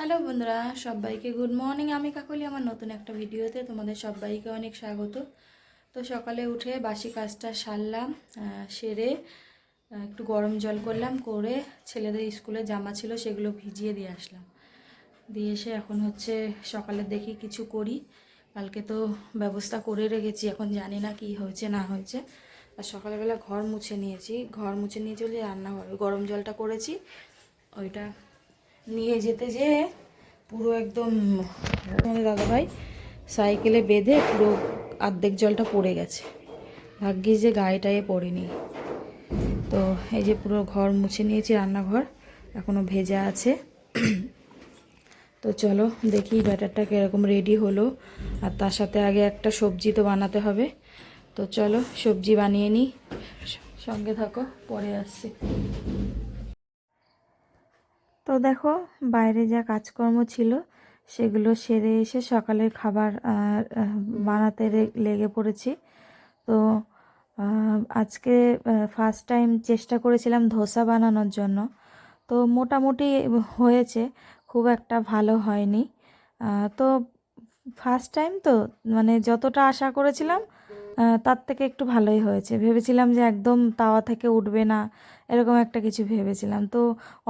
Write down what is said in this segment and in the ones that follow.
Hello বন্ধুরা, সবাইকে good morning. আমি কাকলি, আমার নতুন একটা ভিডিওতে তোমাদের সবাইকে অনেক স্বাগত। তো সকালে উঠে বাসি কাজটা সারলাম, সেরে একটু গরম জল করলাম, করে ছেলেদের স্কুলে জামা ছিল সেগুলো ভিজিয়ে দিয়ে আসলাম। দিয়ে এসে এখন হচ্ছে সকালে দেখি কিছু করি। কালকে তো ব্যবস্থা করে রেখেছি, এখন জানি না কি হয়েছে না হয়েছে। আর সকালবেলা ঘর মুছে নিয়েছি, ঘর মুছে নিয়ে চলে রান্নাঘরে গরম জলটা করেছি, ওইটা নিয়ে যেতে যেয়ে পুরো একদম আমাদের দাদাভাই সাইকেলে বেঁধে পুরো অর্ধেক জলটা পড়ে গেছে। ভাগ্যিস যে গায়েটায়ে পড়েনি। তো এই যে পুরো ঘর মুছে নিয়েছি, রান্নাঘর এখনও ভেজা আছে। তো চলো দেখি ব্যাটারটা কীরকম রেডি হলো। আর তার সাথে আগে একটা সবজি তো বানাতে হবে। তো চলো সবজি বানিয়ে নিই, সঙ্গে থাকো, পরে আসছি। তো দেখো, বাইরে যা কাজকর্ম ছিল সেগুলো সেরে এসে সকালের খাবার বানাতে লেগে পড়েছি। তো আজকে ফার্স্ট টাইম চেষ্টা করেছিলাম ধোসা বানানোর জন্য। তো মোটামুটি হয়েছে, খুব একটা ভালো হয়নি। তো ফার্স্ট টাইম তো মানে যতটা আশা করেছিলাম তার থেকে একটু ভালোই হয়েছে। ভেবেছিলাম যে একদম তাওয়া থেকে উঠবে না, এরকম একটা কিছু ভেবেছিলাম। তো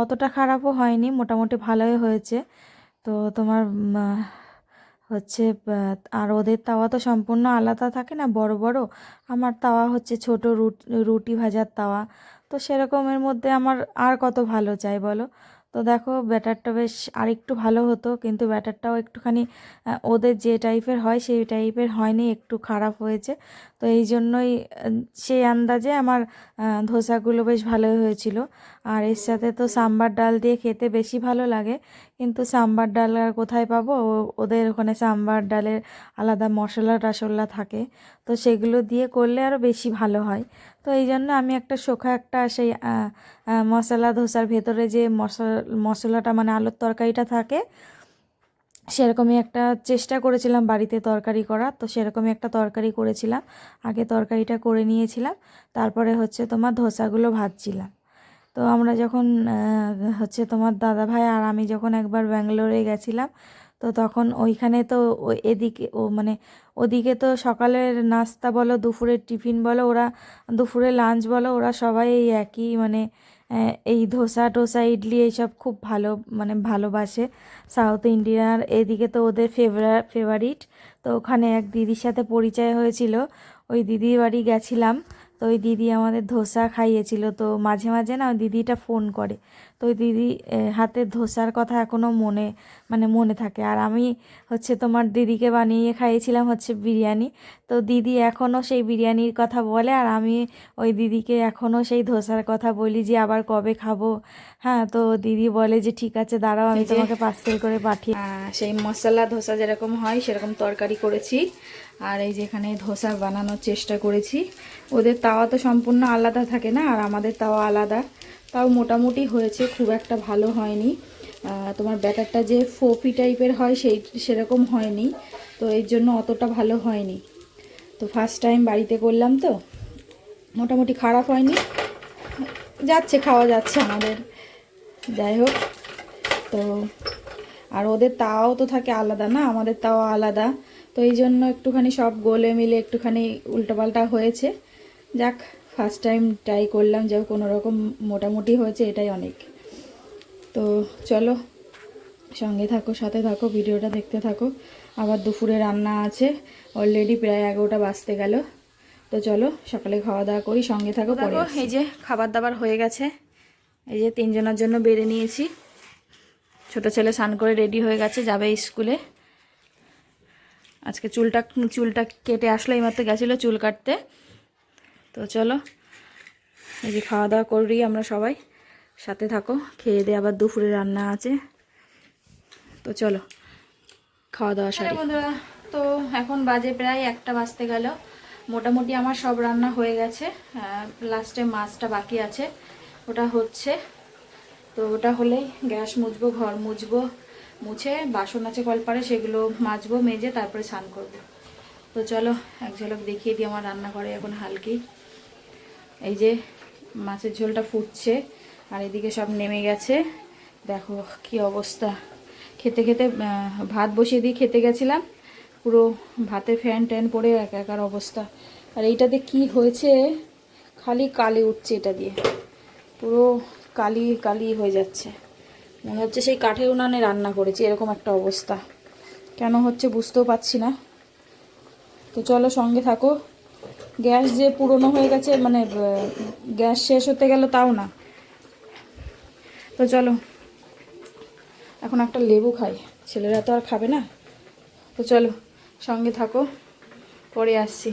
অতটা খারাপও হয়নি, মোটামুটি ভালোই হয়েছে। তো তোমার হচ্ছে আর ওদের তাওয়া তো সম্পূর্ণ আলাদা থাকে না, বড় বড়। আমার তাওয়া হচ্ছে ছোট রুটি ভাজার তাওয়া। তো সেরকমের মধ্যে আমার আর কত ভালো চাই বলো। তো দেখো ব্যাটারটা বেশ আরেকটু ভালো হতো, কিন্তু ব্যাটারটাও একটুখানি ওদের যে টাইপের হয় সেই টাইপের হয়নি, একটু খারাপ হয়েছে। তো এই জন্যই সেই আন্দাজে আমার ধোসাগুলো বেশ ভালোই হয়েছিল। আর এর সাথে তো সাম্বার ডাল দিয়ে খেতে বেশি ভালো লাগে, কিন্তু সাম্বার ডাল আর কোথায় পাবো? ওদের ওখানে সাম্বার ডালের আলাদা মশলা টশলা থাকে, তো সেগুলো দিয়ে করলে আরও বেশি ভালো হয়। তো এই জন্য আমি একটা শোখা একটা সেই মশলা ধোসার ভেতরে যে মশলাটা মানে আলুর তরকারিটা থাকে, সেরকমই একটা চেষ্টা করেছিলাম বাড়িতে তরকারি করা। তো সেরকমই একটা তরকারি করেছিলাম, আগে তরকারিটা করে নিয়েছিলাম, তারপরে হচ্ছে তোমার ধোসাগুলো ভাজছিলাম। তো আমরা যখন হচ্ছে তোমার দাদা ভাই আর আমি যখন একবার ব্যাঙ্গালোরে গেছিলাম, তো তখন ওইখানে তো এদিকে মানে ওদিকে তো সকালের নাস্তা বলো, দুপুরের টিফিন বলো, ওরা দুপুরের লাঞ্চ বলো, ওরা সবাই এই একই মানে এই ধোসা টোসা ইডলি এইসব খুব ভালো মানে ভালোবাসে। সাউথ ইন্ডিয়ার এদিকে তো ওদের ফেভারিট। তো ওখানে এক দিদির সাথে পরিচয় হয়েছিল, ওই দিদির বাড়ি গেছিলাম। তো ওই দিদি আমাদের ধোসা খাইয়েছিল। তো মাঝে মাঝে না ওই দিদিটা ফোন করে, তো ওই দিদি হাতের ধোসার কথা এখনও মনে থাকে। আর আমি হচ্ছে তোমার দিদিকে বানিয়ে খাইয়েছিলাম হচ্ছে বিরিয়ানি। তো দিদি এখনও সেই বিরিয়ানির কথা বলে, আর আমি ওই দিদিকে এখনও সেই ধোসার কথা বলি যে আবার কবে খাবো। হ্যাঁ, তো দিদি বলে যে ঠিক আছে দাঁড়াও, আমি তোমাকে পার্সেল করে পাঠিয়ে। সেই মশলা ধোসা যেরকম হয় সেরকম তরকারি করেছি। আর এই যেখানে ধোসা বানানোর চেষ্টা করেছি। ওদের তাওয়া তো সম্পূর্ণ আলাদা থাকে না, আর আমাদের তাওয়া আলাদা। তাও মোটামুটি হয়েছে, খুব একটা ভালো হয়নি। তোমার ব্যাটারটা যে ফোপি টাইপের হয় সেরকম হয়নি, তো এর জন্য অতটা ভালো হয়নি। তো ফার্স্ট টাইম বাড়িতে করলাম, তো মোটামুটি খারাপ হয়নি, যাচ্ছে, খাওয়া যাচ্ছে আমাদের। যাই হোক, তো আর ওদের তাওয়াও তো থাকে আলাদা না, আমাদের তাওয়া আলাদা। তো এই জন্য একটুখানি সব গোলে মিলে একটুখানি উল্টোপাল্টা হয়েছে। যাক, ফার্স্ট টাইম ট্রাই করলাম, যে কোনো রকম মোটামুটি হয়েছে, এটাই অনেক। তো চলো সঙ্গে থাকো, সাথে থাকো, ভিডিওটা দেখতে থাকো। আবার দুপুরে রান্না আছে, অলরেডি প্রায় 11টা বাজতে গেল। তো চলো সকালে খাওয়া দাওয়া করি, সঙ্গে থাকো। পরে এই যে খাবার দাবার হয়ে গেছে, এই যে 3 জনের জন্য বেড়ে নিয়েছি। ছোট ছেলে স্নান করে রেডি হয়ে গেছে, যাবে স্কুলে। আজকে চুলটা কেটে আসলো, এইমাত্র গেছিলো চুল কাটতে। তো চলো এই যে খাওয়া দাওয়া করি আমরা সবাই, সাথে থাকো। খেয়ে দিয়ে আবার দুপুরে রান্না আছে। তো চলো খাওয়া দাওয়া সারি বন্ধুরা। তো এখন বাজে প্রায় 1টা বাজতে গেল। মোটামুটি আমার সব রান্না হয়ে গেছে, লাস্টে মাছটা বাকি আছে, ওটা হচ্ছে। তো ওটা হলেই গ্যাস মুছবো, ঘর মুছবো, মুছে বাসন আছে কলপারে সেগুলো মাজবো, মেজে তারপরে স্নান করবো। তো চলো এক ঝলক দেখিয়ে দিই আমার রান্নাঘরে এখন হালকি। এই যে মাছের ঝোলটা ফুটছে, আর এদিকে সব নেমে গেছে। দেখো কি অবস্থা, খেতে খেতে ভাত বসিয়ে দিয়ে খেতে গেছিলাম, পুরো ভাতে ফ্যান ট্যান পড়ে একাকার অবস্থা। আর এইটাতে কি হয়েছে, খালি কালি উঠছে, এটা দিয়ে পুরো কালি কালি হয়ে যাচ্ছে, মনে হচ্ছে সেই কাঠের উনানে রান্না করেছি, এরকম একটা অবস্থা। কেন হচ্ছে বুঝতেও পারছি না। তো চলো সঙ্গে থাকো। গ্যাস যে পুরনো হয়ে গেছে, মানে গ্যাস শেষ হতে গেল তাও না। তো চলো এখন একটা লেবু খাই, ছেলেরা তো আর খাবে না। তো চলো সঙ্গে থাকো, পরে আসছি।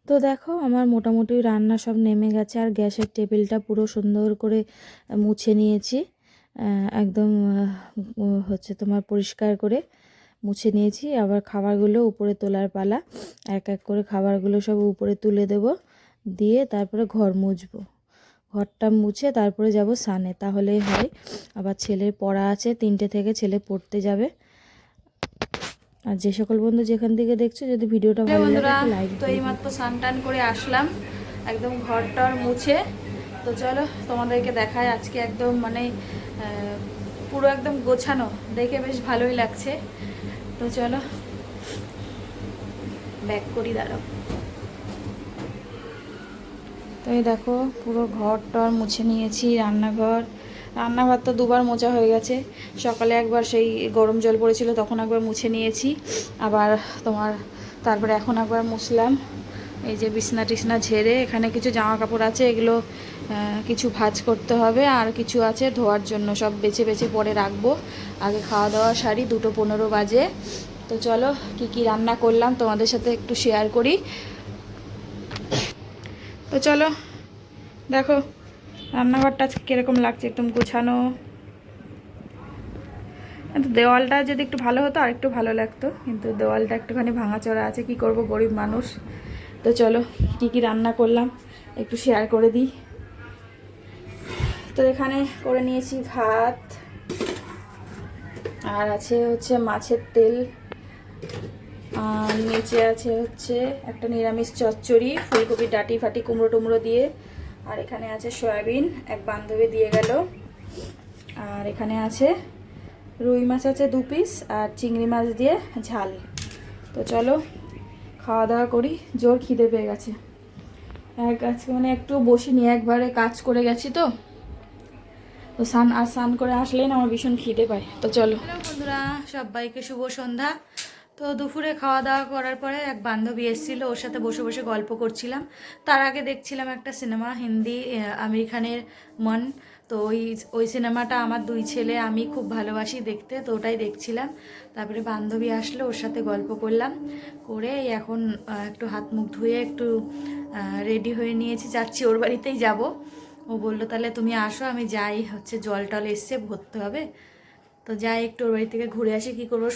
তো দেখো আমার মোটামুটি রান্না সব নেমে গেছে, আর গ্যাসের টেবিলটা পুরো সুন্দর করে মুছে নিয়েছি, একদম হচ্ছে তোমার পরিষ্কার করে মুছে নিয়েছি। আবার খাবারগুলো উপরে তোলার পালা, এক এক করে খাবারগুলো সব উপরে তুলে দেব, দিয়ে তারপরে ঘর মুছবো। ঘরটা মুছে তারপরে যাব স্নানে, তাহলেই হয়। আবার ছেলের পড়া আছে 3টে থেকে, ছেলে পড়তে যাবে। আর যে সকল বন্ধু যেখান থেকে দেখছো, যদি ভিডিওটা ভালো লাগে একটা লাইক তো এইমাত্র স্নান টান করে আসলাম, একদম ঘরটার মুছে। তো চলো তোমাদেরকে দেখায় আজকে একদম মানে পুরো একদম গোছানো, দেখে বেশ ভালোই লাগছে। তো চলো ব্যাক করি, দাঁড়াও। তো এই দেখো পুরো ঘরটার মুছে নিয়েছি, রান্নাঘর তো দুবার মোছা হয়ে গেছে। সকালে একবার সেই গরম জল পড়েছিল, তখন একবার মুছে নিয়েছি, আবার তোমার তারপরে এখন একবার মুছলাম। এই যে বিছনা টিছনা ঝেড়ে, এখানে কিছু জামা কাপড় আছে, এগুলো কিছু ভাঁজ করতে হবে, আর কিছু আছে ধোয়ার জন্য, সব বেছে বেছে পরে রাখবো। আগে খাওয়া দাওয়া সারি, 2:15 বাজে। তো চলো কি কি রান্না করলাম তোমাদের সাথে একটু শেয়ার করি। তো চলো দেখো রান্নাঘরটা আজকে কীরকম লাগছে, একদম গোছানো। কিন্তু দেওয়ালটা যদি একটু ভালো হতো আর একটু ভালো লাগতো, কিন্তু দেওয়ালটা একটুখানি ভাঙাচোরা আছে, কি করব, গরিব মানুষ। তো চলো কি কি রান্না করলাম একটু শেয়ার করে দিই। তো এখানে করে নিয়েছি ভাত, আর আছে হচ্ছে মাছের তেল, আর নিচে আছে হচ্ছে একটা নিরামিষ চচ্চড়ি, ফুলকপি ডাঁটি ফাটি কুমড়ো টুমড়ো দিয়ে। আর এখানে আছে সয়াবিন, এক বান্ধবী দিয়ে গেল। আর এখানে আছে রুই মাছ আছে 2 পিস, আর চিংড়ি মাছ দিয়ে ঝাল। তো চলো খাওয়া দাওয়া করি, জোর খিদে পেয়ে গেছে। আজকে মানে একটু বসিনি, একবারে কাজ করে গেছি। তো স্নান করে আসলেই না আমার ভীষণ খিদে পায়। তো চলো বন্ধুরা, সবাইকে শুভ সন্ধ্যা। তো দুপুরে খাওয়া দাওয়া করার পরে এক বান্ধবী এসেছিল, ওর সাথে বসে বসে গল্প করছিলাম। তার আগে দেখছিলাম একটা সিনেমা, হিন্দি, আমির খানের মন। তো ওই সিনেমাটা আমার 2 ছেলে আমি খুব ভালোবাসি দেখতে, তো ওটাই দেখছিলাম। তারপরে বান্ধবী আসলো, ওর সাথে গল্প করলাম, করে এখন একটু হাত মুখ ধুয়ে একটু রেডি হয়ে নিয়েছি, যাচ্ছি ওর বাড়িতেই যাব। ও বললো তাহলে তুমি আসো, আমি যাই, হচ্ছে জল টল এসছে ভরতে হবে। তো যাই একটু ওর বাড়ি থেকে ঘুরে আসি, কী করবো,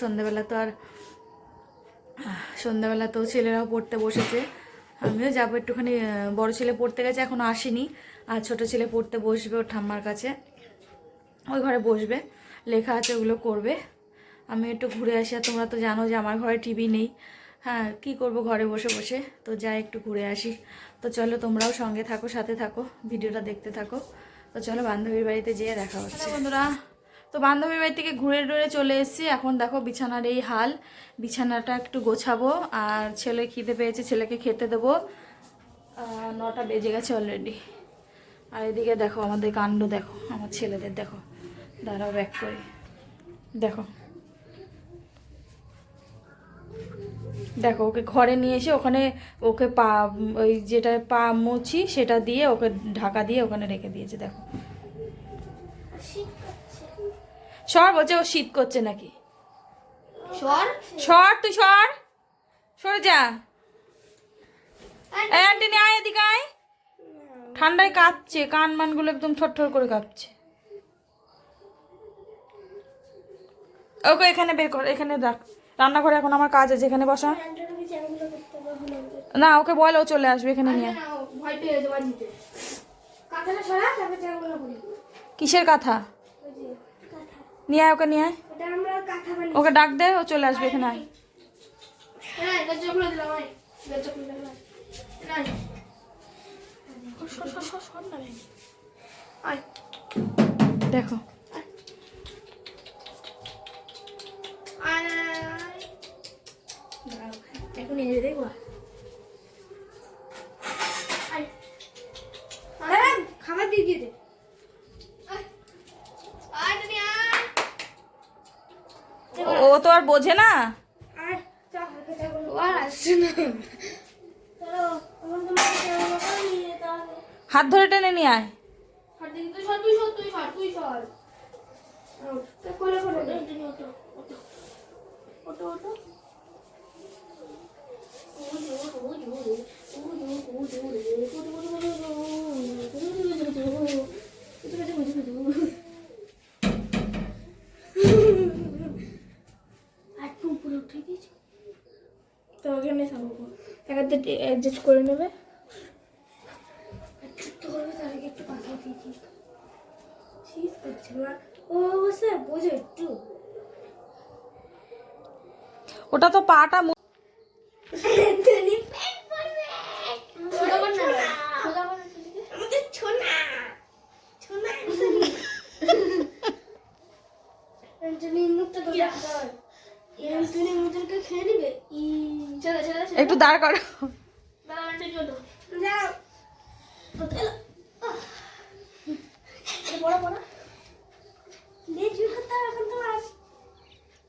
সন্ধ্যাবেলা তো ছেলেরাও পড়তে বসেছে, আমিও যাবো একটুখানি। বড় ছেলে পড়তে গেছে, এখনও আসেনি। আর ছোট ছেলে পড়তে বসবে ওর ঠাম্মার কাছে, ওই ঘরে বসবে, লেখা আছে ওগুলো করবে। আমি একটু ঘুরে আসি। আর তোমরা তো জানো যে আমার ঘরে টিভি নেই, হ্যাঁ কি করব ঘরে বসে বসে। তো যাই একটু ঘুরে আসি। তো চলো তোমরাও সঙ্গে থাকো, সাথে থাকো, ভিডিওটা দেখতে থাকো। তো চলো বান্ধবীর বাড়িতে যেয়ে দেখা হচ্ছে বন্ধুরা। তো বান্ধবীর বাড়ি থেকে ঘুরে টুরে চলে এসেছি। এখন দেখো বিছানার এই হাল, বিছানাটা একটু গোছাবো। আর ছেলে খিদে পেয়েছে, ছেলেকে খেতে দেবো। 9টা বেজে গেছে অলরেডি। আর এদিকে দেখো আমাদের কাণ্ড, দেখো আমার ছেলেদের, দেখো দাঁড়াও ব্যাক করি, দেখো দেখো ওকে ঘরে নিয়ে এসে ওখানে ওকে ওই যেটা পা মুছি সেটা দিয়ে ওকে ঢাকা দিয়ে ওখানে রেখে দিয়েছে। দেখো সর বলছে, ও শীত করছে নাকি, সর তুই সরে যা। অ্যান্টনি আয় এদিকে আয়, ঠান্ডায় কাঁপছে, কান মানগুলো একদম থরথর করে কাঁপছে। ওকে এখানে বের কর, এখানে রাখ, রান্নাঘরে এখন আমার কাজ আছে, এখানে বসা। না ওকে বল, ও চলে আসবে, এখানে নিয়ে। কিসের কথা নিয়ে আয়, ওকে নিয়ে আয়, ওকে ডাক দে, ও চলে আসবে, এখানে আয়। দেখো নিয়ে যাবে দেখবা খাবার দিয়ে দিয়ে দে ও তো আর বোঝে না। আর আসছে না চলো এখন তোমার নিয়ে যেতে হবে হাত ধরে টেনে নিয়ে আয়। হাত দিকে তুই সর কোলে কোলে ওটো ওটো ওটো তোমাকে আমি থাকবো একাতে অ্যাডজাস্ট করে নেবে ছোট্ট করবে তার আগে একটু পাখা দিয়ে দিই ঠিক করছে না ও অবশ্যই বোঝো একটু ওটা তো পাটা একটু দাঁড় করো।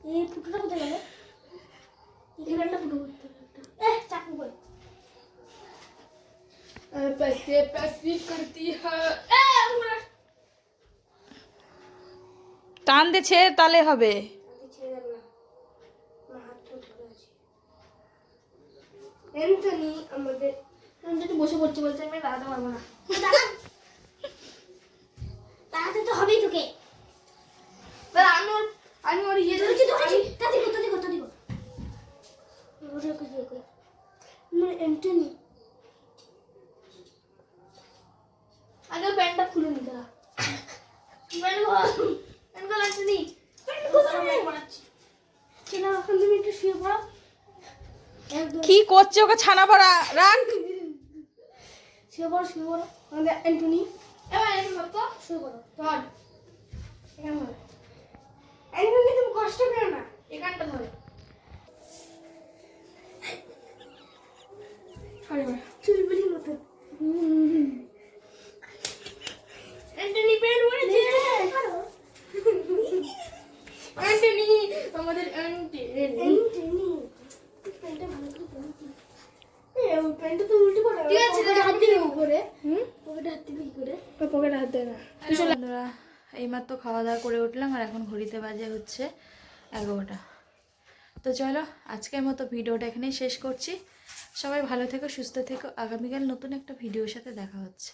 এই ফুটোটা কোথায় গেল এখানে একটা ফুটো করতে হবে চাকু বল पैसे पैसे करती है টান দে ছেড়ে তালে হবে। এন্টনি আমাদের এন্টনি বসে পড়ছে বলছে আমি দাঁড়াতে পারবো না দাঁড়াতে তো হবেই তোকে দাঁড়া আমি ওর ইয়ে ধরেছি তাতে মানে এন্টনি আগে প্যান্টটা খুলে নি দাঁড়া প্যান্ট লাগছে কেন এখন তুমি একটু শুয়ে পড়ো কি করছে ওকে ছানা পড়া রাখ। শুয়ে পড়ো আমাদের অ্যান্টনি এবার এখানে তো শুয়ে পড়ো ধর এখানে ধর অ্যান্টনি তুমি কষ্ট পেও না এখানটা ধরে চুলবুলি মতো অ্যান্টনি পেন পড়েছে অ্যান্টনি আমাদের অ্যান্টনি প্যান্টটা ভালো করে পরো ওই প্যান্টটা তো উল্টে পড়ে ঠিক আছে হাত দিয়ে উপরে পকেটে হাত দিবি করে পকেটে হাত দেয় না বন্ধুরা এইমাত্র খাওয়া দাওয়া করে উঠলাম আর এখন ঘড়িতে বাজে হচ্ছে 11টা। তো চলো আজকের মতো ভিডিওটা এখানেই শেষ করছি। সবাই ভালো থেকো সুস্থ থেকো। আগামীকাল নতুন একটা ভিডিওর সাথে দেখা হচ্ছে।